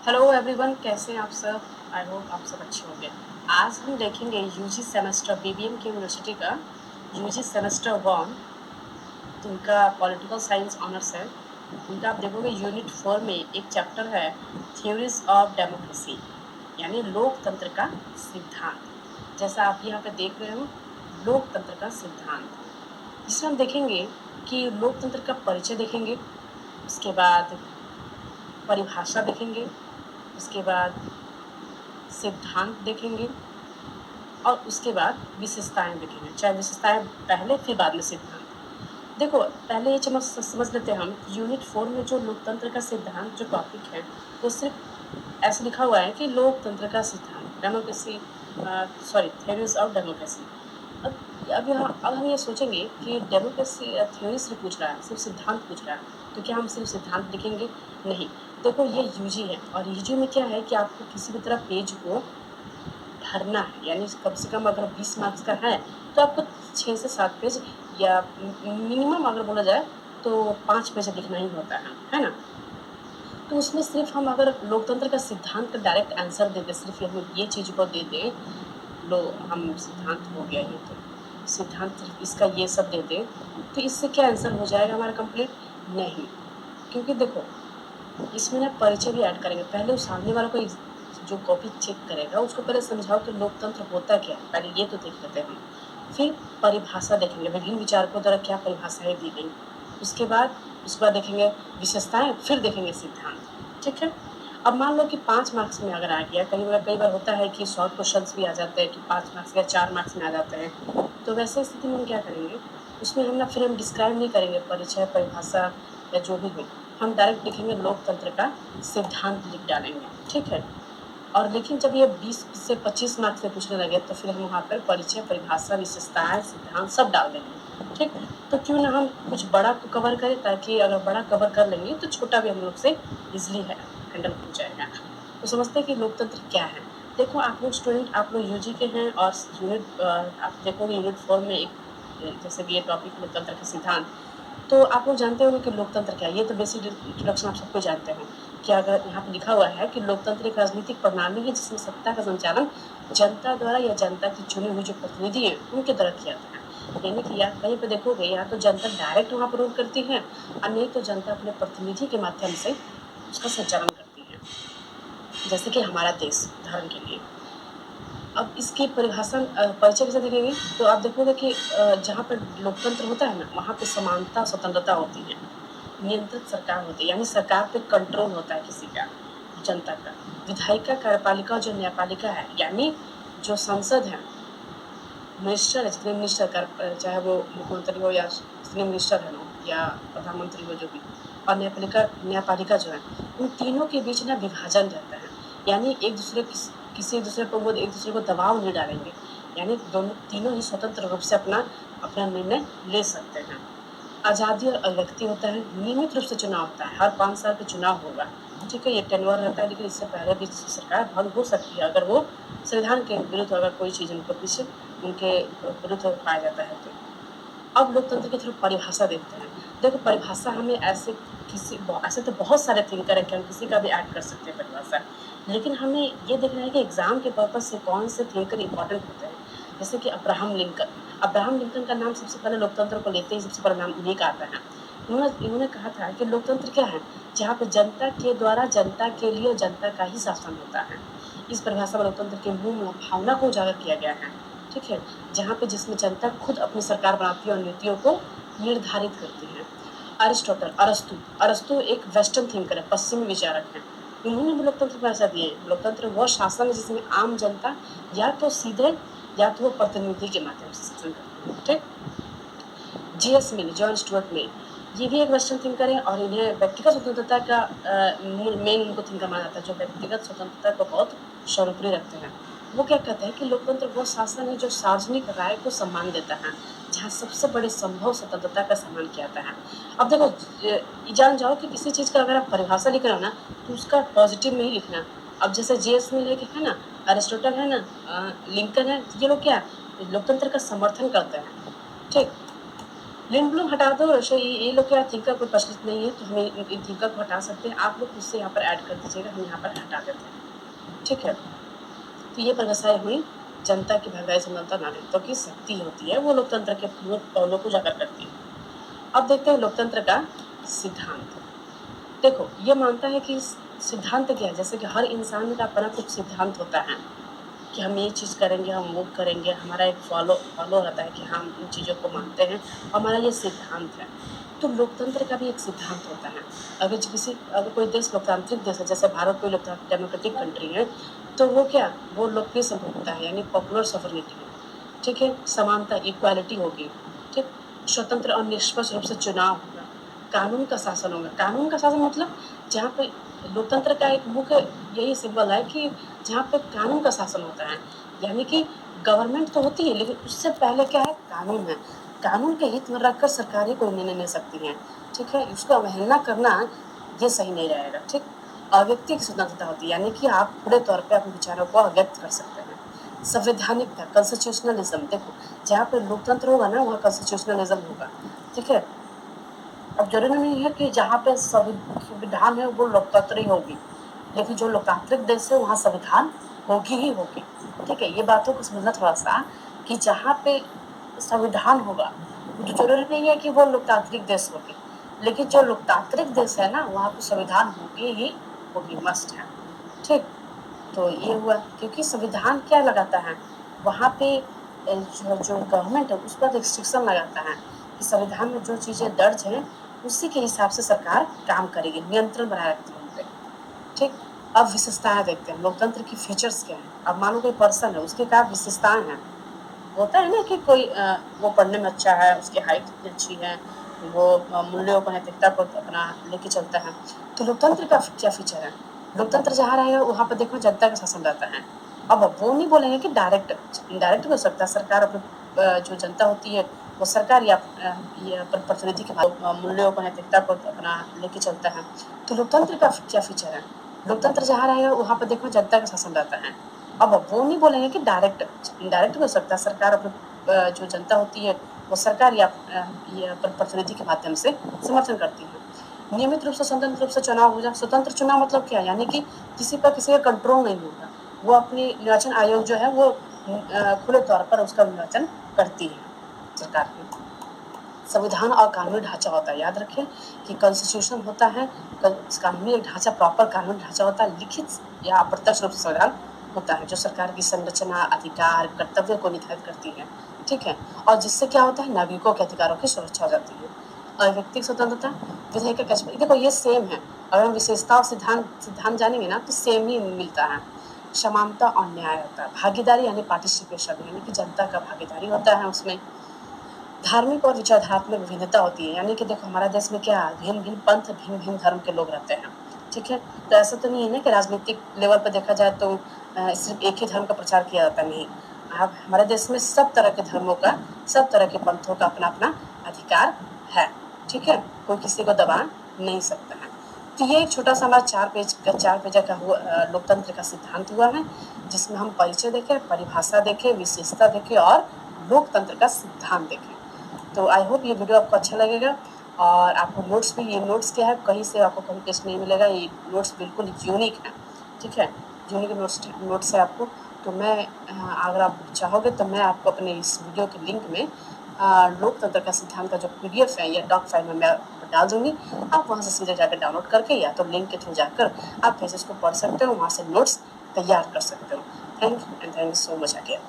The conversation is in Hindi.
हेलो एवरीवन, कैसे हैं आप सब। आई होप आप सब अच्छे होंगे। आज हम देखेंगे यूजी सेमेस्टर बीबीएम की यूनिवर्सिटी का यूजी सेमेस्टर 1। जिनका पॉलिटिकल साइंस ऑनर्स है, उनका आप देखोगे यूनिट 4 में एक चैप्टर है थ्योरीज ऑफ डेमोक्रेसी, यानी लोकतंत्र का सिद्धांत। जैसा आप यहाँ पे देख रहे हो, लोकतंत्र का सिद्धांत। इसमें हम देखेंगे कि लोकतंत्र का परिचय देखेंगे, उसके बाद परिभाषा देखेंगे, उसके बाद सिद्धांत देखेंगे और उसके बाद विशेषताएं देखेंगे। चाहे विशेषताएं पहले फिर बाद में सिद्धांत। देखो, पहले ये समझ लेते हैं हम यूनिट 4 में जो लोकतंत्र का सिद्धांत जो टॉपिक है, वो सिर्फ ऐसे लिखा हुआ है कि लोकतंत्र का सिद्धांत, डेमोक्रेसी, थ्योरीज ऑफ डेमोक्रेसी। अब हम ये सोचेंगे कि डेमोक्रेसी थ्योरी से पूछ रहा है, सिर्फ सिद्धांत पूछ रहा है, तो क्या हम सिर्फ सिद्धांत लिखेंगे? नहीं। देखो, ये यूजी है और यूजी में क्या है कि आपको किसी भी तरह पेज को भरना है, यानी कम से कम अगर 20 मार्क्स का है तो आपको 6 से 7 पेज, या मिनिमम अगर बोला जाए तो 5 पेज लिखना ही होता है ना। तो उसमें सिर्फ हम अगर लोकतंत्र का सिद्धांत का डायरेक्ट आंसर दे दें, सिर्फ ये चीज़ को दे दें, लो हम सिद्धांत हो गया ये, तो सिद्धांत सिर्फ इसका ये सब दे दें, तो इससे क्या आंसर हो जाएगा हमारा कंप्लीट? नहीं। क्योंकि देखो, इसमें ना परिचय भी ऐड करेंगे। पहले उस सामने वाला को जो कॉपी चेक करेगा उसको पहले समझाओ कि लोकतंत्र होता क्या है, पहले ये तो देख लेते हैं हम। फिर परिभाषा देखेंगे, विभिन्न विचारकों द्वारा क्या परिभाषाएं दी गई। उसके बाद देखेंगे विशेषताएं, फिर देखेंगे सिद्धांत। ठीक है। अब मान लो कि 5 मार्क्स में अगर आ गया, कई बार होता है कि शॉर्ट क्वेश्चन भी आ जाते हैं कि 5 मार्क्स या 4 मार्क्स में आ जाते हैं, तो वैसे स्थिति में हम क्या करेंगे, उसमें हम डिस्क्राइब नहीं करेंगे परिचय, परिभाषा या जो भी हो, हम डायरेक्ट लिखेंगे लोकतंत्र का सिद्धांत लिख डालेंगे। ठीक है। और लेकिन जब ये 20 से 25 मार्क्स में पूछने लगे तो फिर हम वहाँ पर परिचय, परिभाषा, विशेषताएं, सिद्धांत सब डाल देंगे। ठीक। तो क्यों ना हम कुछ बड़ा को कवर करें, ताकि अगर बड़ा कवर कर लेंगे तो छोटा भी हम लोग से इजिली हैंडल हो जाएगा। तो समझते हैं कि लोकतंत्र क्या है। देखो, आप लोग स्टूडेंट, आप लोग यूजी के हैं और आप देखोगे यूनिट 4 में एक जैसे कि ये टॉपिक लोकतंत्र के सिद्धांत, तो आप लोग जानते होंगे कि लोकतंत्र क्या है। ये तो बेसिक इंट्रोडक्शन आप सबको जानते हैं कि अगर यहाँ पे लिखा हुआ है कि लोकतंत्र एक राजनीतिक प्रणाली है जिसमें सत्ता का संचालन जनता द्वारा या जनता की चुनी हुई जो प्रतिनिधि है उनके द्वारा किया जाता है। यानी कि या कहीं पे देखोगे, या तो जनता डायरेक्ट वहाँ पर रूल करती है और नहीं तो जनता अपने प्रतिनिधि के माध्यम से उसका संचालन करती है, जैसे कि हमारा देश उदाहरण के लिए। अब इसकी परिभाषा परिचय कैसे देखेंगे, तो आप देखोगे कि जहाँ पर लोकतंत्र होता है ना, वहाँ पे समानता, स्वतंत्रता होती है, नियंत्रित सरकार होती है, यानी सरकार पे कंट्रोल होता है किसी का, जनता का। विधायिका, कार्यपालिका, जो न्यायपालिका है, यानी जो संसद है, मिनिस्टर है, जितने मिनिस्टर कर, चाहे वो मुख्यमंत्री हो या जितने मिनिस्टर है या प्रधानमंत्री हो, जो भी, और न्यायपालिका जो है, उन तीनों के बीच ना विभाजन रहता है। यानी किसी दूसरे पर वो एक दूसरे को दबाव नहीं डालेंगे, यानी दोनों तीनों ही स्वतंत्र रूप से अपना अपना निर्णय ले सकते हैं। आज़ादी और अभिव्यक्ति होता है, नियमित रूप से चुनाव होता है, हर 5 साल पे चुनाव होगा। ठीक है, ये टेन्योर रहता है, लेकिन इससे पहले भी सरकार भंग हो सकती है अगर वो संविधान के विरुद्ध अगर कोई चीज़ उनके विरुद्ध पाया जाता है तो। अब लोकतंत्र की थोड़ी परिभाषा देखते हैं। देखो, परिभाषा हमें ऐसे तो बहुत सारे थिंकर है कि हम किसी का भी ऐड कर सकते हैं परिभाषा, लेकिन हमें ये देखना है कि एग्जाम के पर्पज से कौन से थिंकर इंपॉर्टेंट होते हैं। जैसे कि अब्राहम लिंकन का नाम सबसे पहले लोकतंत्र को लेते ही सबसे पहला नाम उन्हीं का आता है। इन्होंने कहा था कि लोकतंत्र क्या है, जहाँ पे जनता के द्वारा, जनता के लिए, जनता का ही शासन होता है। इस परिभाषा में लोकतंत्र के मूल भावना को उजागर किया गया है। ठीक है। जहाँ पे जिसमें जनता खुद अपनी सरकार बनाती है और नीतियों को निर्धारित करती है। अरस्तु एक वेस्टर्न थिंकर है, पश्चिमी विचारक है। उन्होंने भी लोकतंत्र को ऐसा दिए, लोकतंत्र वह शासन है जिसमें आम जनता या तो सीधे या तो वो प्रतिनिधि के माध्यम से शासन करती है। ठीक। जीएस मिल, जॉन स्टुअर्ट मिल, ये भी एक वेस्टर्न थिंकर है और इन्हें व्यक्तिगत स्वतंत्रता का मेन उनको थिंकर माना जाता है, जो व्यक्तिगत स्वतंत्रता को बहुत सर्वोपरि रखते हैं। वो क्या कहते हैं कि लोकतंत्र वो शासन है जो सार्वजनिक राय को सम्मान देता है, जहाँ सबसे बड़े संभव स्वतंत्रता का सम्मान किया जाता है। अब देखो, जान जाओ कि किसी चीज़ का अगर आप परिभाषा लिख रहे हो ना, तो उसका पॉजिटिव में ही लिखना। अब जैसे जीएस मिल है ना, अरिस्टोटल है ना, लिंकन है, ये लोग क्या लोकतंत्र का समर्थन करते हैं। ठीक। लिंड ब्लूम हटा दो। ऐसे ये लोग क्या थिंकर कोई प्रचलित नहीं है, तो हमें इन थिंकर को हटा सकते हैं। आप लोग उससे यहाँ पर ऐड कर दीजिएगा, हम यहाँ पर हटा देते हैं, ठीक है। तो ये परिभाषाएं हुई जनता की भागीदारी, समानता, नागरिकता की शक्ति होती है, वो लोकतंत्र के मूल पहलुओं को उजागर करती है। अब देखते हैं लोकतंत्र का सिद्धांत। देखो, ये मानता है कि सिद्धांत क्या है, जैसे कि हर इंसान का अपना कुछ सिद्धांत होता है कि हम ये चीज़ करेंगे, हम वो करेंगे, हमारा एक फॉलो रहता है कि हम इन चीज़ों को मानते हैं, हमारा ये सिद्धांत है। तो लोकतंत्र का भी एक सिद्धांत होता है। अगर कोई देश लोकतांत्रिक देश है, जैसे भारत कोई लोकतांत्रिक डेमोक्रेटिक कंट्री है, तो वो क्या, वो लोकप्रिय संप्रभुता है, यानी पॉपुलर सॉवरेनिटी है, ठीक है। समानता, इक्वालिटी होगी, ठीक। स्वतंत्र और निष्पक्ष रूप से चुनाव होगा, कानून का शासन होगा। कानून का शासन मतलब जहाँ पे लोकतंत्र का एक मुख्य यही सिंबल है कि जहाँ पे कानून का शासन होता है, यानी कि गवर्नमेंट तो होती है, लेकिन उससे पहले क्या है, कानून है। कानून के हित में रखकर सरकारें कोई निर्णय ले सकती हैं, ठीक है। उसको अवहेलना करना ये सही नहीं रहेगा, ठीक। अव्यक्ति की स्वतंत्रता होती है, यानी कि आप खुले तौर पे अपने विचारों को अव्यक्त कर सकते हैं। संवैधानिकता, कॉन्स्टिट्यूशनलिज्म, देखो जहाँ पे लोकतंत्र होगा ना, वहाँ कॉन्स्टिट्यूशनलिज्म होगा, ठीक है। अब जरूरी नहीं है कि जहाँ पे संविधान है वो लोकतंत्र ही होगी, लेकिन जो लोकतांत्रिक देश है वहाँ संविधान होगी ही होगी, ठीक है। ये बातों को समझना थोड़ा सा, कि जहाँ पे संविधान होगा तो जरूरी नहीं है कि वो लोकतांत्रिक देश होगी, लेकिन जो लोकतांत्रिक देश है ना, वहाँ पे संविधान होगी ही होगी, मस्ट है, ठीक। तो ये हुआ, क्योंकि संविधान क्या लगाता है, वहाँ पे जो गवर्नमेंट है उस पर रिस्ट्रिक्शन लगाता है कि संविधान में जो चीज़ें दर्ज हैं उसी के हिसाब से सरकार काम करेगी, नियंत्रण बनाए रखती है उन पे, ठीक। अब विशेषताएं देखते हैं, लोकतंत्र की फीचर्स क्या है। अब मानो कोई पर्सन है, उसकी क्या विशेषताएं हैं। होता है ना कि कोई वो पढ़ने में अच्छा है, उसकी हाइट इतनी अच्छी है, वो मूल्यों को, नैतिकता को अपना लेके चलता है। तो लोकतंत्र का क्या फीचर है, लोकतंत्र जहाँ रहेगा वहाँ पर देखो जनता का शासन रहता है। अब वो नहीं बोलेंगे कि डायरेक्ट, इनडायरेक्ट हो सकता है। सरकार अपने जो जनता होती है वो सरकार या प्रतिनिधि के मूल्यों को, नैतिकता को अपना लेके चलता है। तो लोकतंत्र का क्या फीचर है, लोकतंत्र जहाँ रहेगा वहाँ पर देखो जनता का शासन रहता है। अब वो नहीं बोलेंगे कि डायरेक्ट, इनडायरेक्ट हो सकता है। सरकार अपने जो जनता होती है वो सरकार या प्रतिनिधि के माध्यम से समर्थन करती है। नियमित रूप से स्वतंत्र रूप से चुनाव हो जाए। स्वतंत्र चुनाव मतलब क्या, यानी कि किसी पर किसी का कंट्रोल नहीं होगा, वो अपनी निर्वाचन आयोग जो है वो खुले तौर पर उसका निर्वाचन करती है सरकार की। संविधान और कानूनी ढांचा होता है, याद रखें कि कॉन्स्टिट्यूशन होता है, कानूनी एक ढांचा, प्रॉपर कानूनी ढांचा होता है, लिखित या अप्रत्यक्ष रूप से संविधान होता है जो सरकार की संरचना, अधिकार, कर्तव्य को निर्धारित करती है, ठीक है। और जिससे क्या होता है, नागरिकों के अधिकारों की सुरक्षा हो जाती है। और व्यक्तिगत स्वतंत्रता, विधेयक का कैच, देखो ये सेम है। अगर हम विशेषता और सिद्धांत जानेंगे ना तो सेम ही मिलता है। समानता और न्याय होता है। भागीदारी यानी पार्टिसिपेशन, यानी कि जनता का भागीदारी होता है उसमें। धार्मिक और विचारधात्मक विभिन्नता होती है, यानी कि देखो हमारा देश में क्या, भिन्न भिन्न पंथ, भिन्न भिन्न धर्म के लोग रहते हैं, ठीक है। तो ऐसा तो नहीं है ना कि राजनीतिक लेवल पर देखा जाए तो सिर्फ एक ही धर्म का प्रचार किया जाता, नहीं। अब हमारे देश में सब तरह के धर्मों का, सब तरह के पंथों का अपना अपना अधिकार है, ठीक है। कोई किसी को दबा नहीं सकता है। तो ये एक छोटा सा हमारा 4 पेज का हुआ लोकतंत्र का सिद्धांत हुआ है, जिसमें हम परिचय देखें, परिभाषा देखें, विशेषता देखें और लोकतंत्र का सिद्धांत देखें। तो आई होप ये वीडियो आपको अच्छा लगेगा। और आपको नोट्स भी, ये नोट्स क्या है, कहीं से आपको कहीं टेस्ट नहीं मिलेगा, ये नोट्स बिल्कुल यूनिक है, ठीक है। यूनिक नोट्स है आपको। तो मैं अगर आप चाहोगे तो मैं आपको अपने इस वीडियो के लिंक में लोकतंत्र का सिद्धांत का जो PDF है या डॉक फाइल में मैं डाल दूंगी। आप वहाँ से सीधे जाकर डाउनलोड करके या तो लिंक के थ्रू जाकर आप फिर इसको पढ़ सकते हो, वहाँ से नोट्स तैयार कर सकते हो। Thank you and thank you so much again.